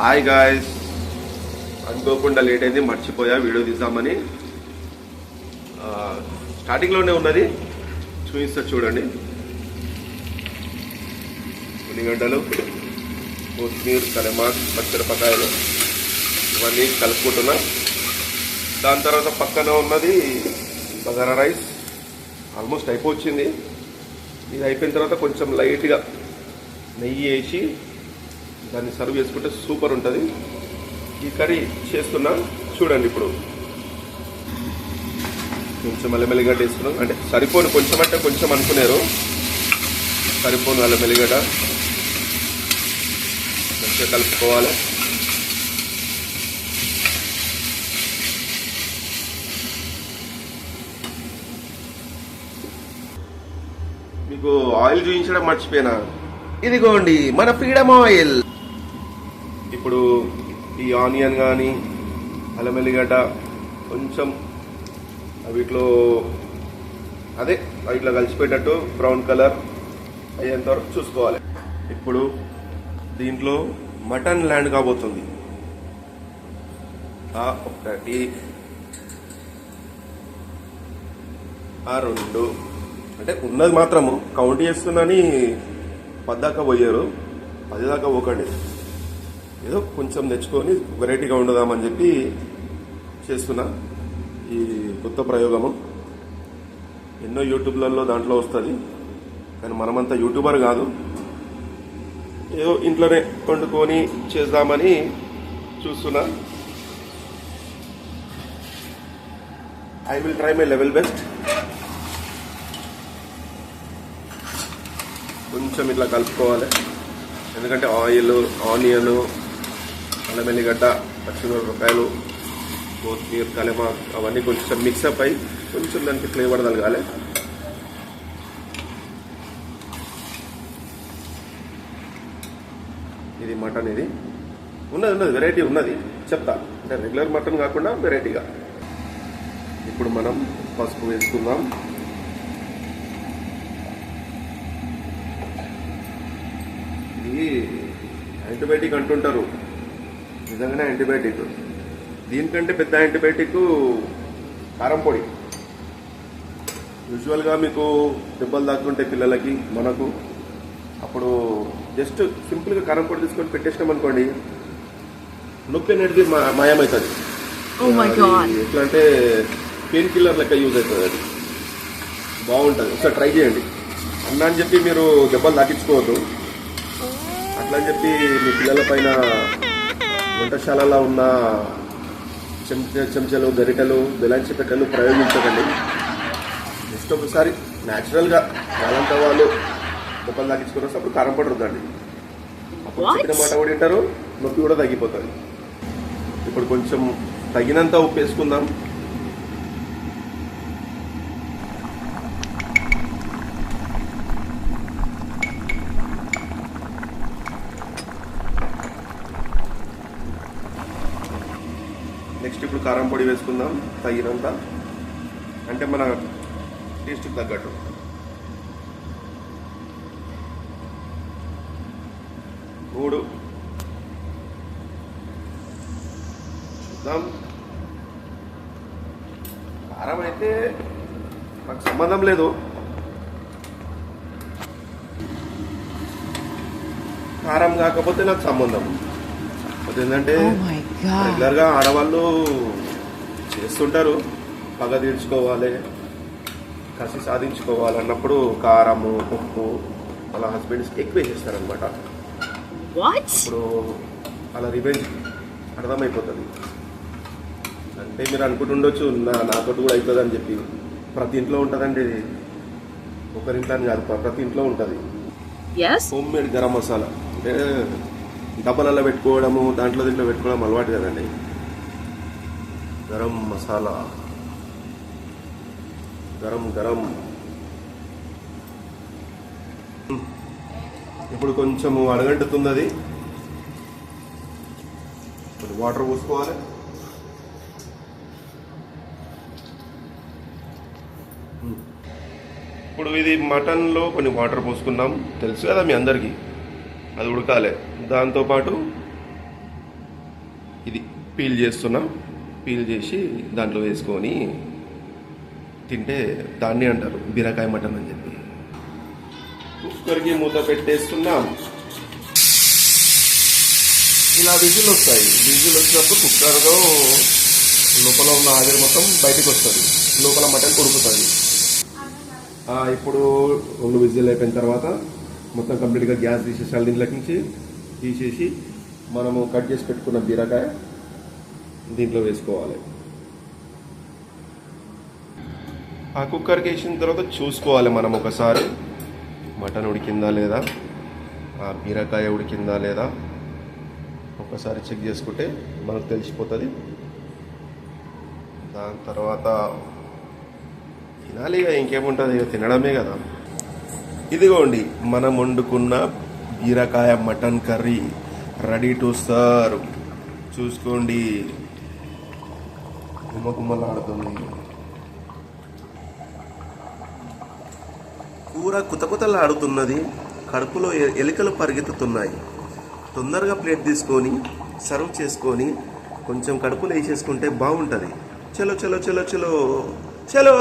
Hi guys, అనుకోకుండా late అయింది, మర్చిపోయా వీడియో తీద్దామని. స్టార్టింగ్లోనే ఉన్నది, చూపిస్తా చూడండి. ఉల్లిగడ్డలు, కొత్తిమీర, కరివేపాకు, పచ్చిమిరపకాయలు ఇవన్నీ కలుపుకుంటున్నా. దాని తర్వాత పక్కన ఉన్నది బగారా రైస్. ఆల్మోస్ట్ అయిపోయింది. ఇది అయిపోయిన తర్వాత కొంచెం లైట్గా నెయ్యి వేసి దాన్ని సర్వ్ చేసుకుంటే సూపర్ ఉంటుంది. ఈ కర్రీ చేస్తున్నా చూడండి. ఇప్పుడు కొంచెం అల్లం ఎల్లిగడ్డ వేసుకున్నాం, అంటే సరిపోను, కొంచెం అంటే కొంచెం అనుకున్నారు, సరిపోను అల్లం ఎల్లిగడ్డ మంచిగా కలుపుకోవాలి. మీకు ఆయిల్ చూపించడం మర్చిపోయినా, ఇదిగోండి మన ఫ్రీడమ్ ఆయిల్. ఇప్పుడు ఈ ఆనియన్ కానీ అల్లం ఎల్లిగడ్డ కొంచెం వీటిలో అదే ఇట్లా కలిసిపోయేటట్టు బ్రౌన్ కలర్ అయ్యేంత వరకు చూసుకోవాలి. ఇప్పుడు దీంట్లో మటన్ ల్యాండ్ కాబోతుంది. ఒకటి, రెండు, అంటే ఉన్నది మాత్రము కౌంట్ చేస్తున్నాని 10 దాకా పోయారు. 10 దాకా పోకండి, ఏదో కొంచెం తెచ్చుకొని వెరైటీగా ఉండదామని చెప్పి చేస్తున్నా ఈ కొత్త ప్రయోగము. ఎన్నో యూట్యూబ్లలో దాంట్లో వస్తుంది, కానీ మనమంతా యూట్యూబర్ కాదు, ఏదో ఇంట్లోనే వండుకొని చేద్దామని చూస్తున్నా. I will try my level best. కొంచెం ఇట్లా కలుపుకోవాలి, ఎందుకంటే ఆయిల్, ఆనియన్, అల్లం ఎల్లిగడ్డ, పచ్చిమిరపకాయలు, కొత్తిమీర, కరివేపాకు అవన్నీ కొంచెం మిక్సప్ అయ్యి కొంచెం దానికి ఫ్లేవర్ తలగాలి. ఇది మటన్, ఇది ఉన్నది వెరైటీ ఉన్నది చెప్తా, అంటే రెగ్యులర్ మటన్ కాకుండా వెరైటీగా. ఇప్పుడు మనం పసుపు వేసుకుందాం. ఇది యాంటీబయాటిక్ అంటుంటారు, నిజంగానే యాంటీబయాటిక్. దీనికంటే పెద్ద యాంటీబయాటిక్ కారం పొడి. యూజువల్గా మీకు దెబ్బలు తాకుంటాయి పిల్లలకి, మనకు. అప్పుడు జస్ట్ సింపుల్గా కారం పొడి తీసుకొని పెట్టేసినాం అనుకోండి, నొప్పి అనేది మాయమవుతుంది. ఎట్లా అంటే పెయిన్ కిల్లర్ లెక్క యూజ్ అవుతుంది. అది బాగుంటుంది, ఒకసారి ట్రై చేయండి. అన్నా అని చెప్పి మీరు దెబ్బలు తాకించుకోవద్దు. అట్లా అని చెప్పి మీ పిల్లల పైన వంటశాలలో ఉన్న చెంచాలు, గరిటెలు, బెలాంచి పెట్టెలు ప్రయోగించకండి. జస్ట్ ఒకసారి న్యాచురల్గా వాళ్ళంతా వాళ్ళు దెబ్బలు తాకించుకుని వస్తే అప్పుడు కారం పొడి రుద్దండి. అప్పుడు చెప్పిన మాట కూడా వింటారు, నొప్పి కూడా తగ్గిపోతుంది. ఇప్పుడు కొంచెం తగినంత ఉప్పు వేసుకుందాం. నెక్స్ట్ ఇప్పుడు కారం పొడి వేసుకుందాం తగినంత, అంటే మన టేస్ట్కి తగ్గట్టు. మూడు చూద్దాం. కారం అయితే నాకు సంబంధం లేదు, కారం కాకపోతే నాకు సంబంధం. ఏంటంటే రెగ్యులర్గా ఆడవాళ్ళు చేస్తుంటారు, పగ తీర్చుకోవాలి, కసి సాధించుకోవాలి అన్నప్పుడు కారము, ఉప్పు అలా హస్బెండ్స్కి ఎక్కువ వేసేస్తారనమాట. అప్పుడు అలా రివెంజ్ అర్థమైపోతుంది. అంటే మీరు అనుకుంటుండొచ్చు నాతో కూడా అవుతుంది అని చెప్పి. ప్రతి ఇంట్లో ఉంటుందండి, ఒకరింట్లో అని కాదు, ప్రతి ఇంట్లో ఉంటుంది. హోమ్ మేడ్ గరం మసాలా అంటే డబ్బాలలో పెట్టుకోవడము, దాంట్లో దీంట్లో పెట్టుకోవడం అలవాటు కదండి. గరం మసాలా, గరం గరం. ఇప్పుడు కొంచెము అడగంటుతుంది, అది కొంచెం వాటర్ పోసుకోవాలి. ఇప్పుడు ఇది మటన్లో కొన్ని వాటర్ పోసుకున్నాం, తెలుసు కదా మీ అందరికీ. అది ఉడకాలి. దాంతోపాటు ఇది పీల్ చేస్తున్నాం. పీల్ చేసి దాంట్లో వేసుకొని తింటే దాన్ని అంటారు బీరకాయ మటన్ అని చెప్పి. కుక్కర్కి మూత పెట్టేస్తున్నాం. ఇలా విజిల్ వస్తాయి. విజిల్ వచ్చినప్పుడు కుక్కర్లో లోపల ఉన్న ఆవిరి మొత్తం బయటకు వస్తుంది, లోపల మటన్ ఉడుకుతుంది. ఇప్పుడు 2 విజిల్ అయిపోయిన తర్వాత మొత్తం కంప్లీట్గా గ్యాస్ తీసేసాలి. దీంట్లోకి నుంచి తీసేసి మనము కట్ చేసి పెట్టుకున్న బీరకాయ దీంట్లో వేసుకోవాలి. ఆ కుక్కర్కి వేసిన తర్వాత చూసుకోవాలి మనం ఒకసారి మటన్ ఉడికిందా లేదా, ఆ బీరకాయ ఉడికిందా లేదా ఒకసారి చెక్ చేసుకుంటే మనకు తెలిసిపోతుంది. దాని తర్వాత తినాలి, ఇంకేముంటుంది, తినడమే కదా. ఇదిగోండి మనం వండుకున్న బీరకాయ mutton curry ready to serve. చూసుకోండి, గుమ్మగుమ్మలాడుతుంది. కూర కుతకుతలాడుతున్నది, కడుపులో ఎలుకలు పరిగెత్తుతున్నాయి. తొందరగా ప్లేట్ తీసుకొని సర్వ్ చేసుకొని కొంచెం కడుపులో వేసేసుకుంటే బాగుంటుంది. చలో చలో చలో చలో చలో.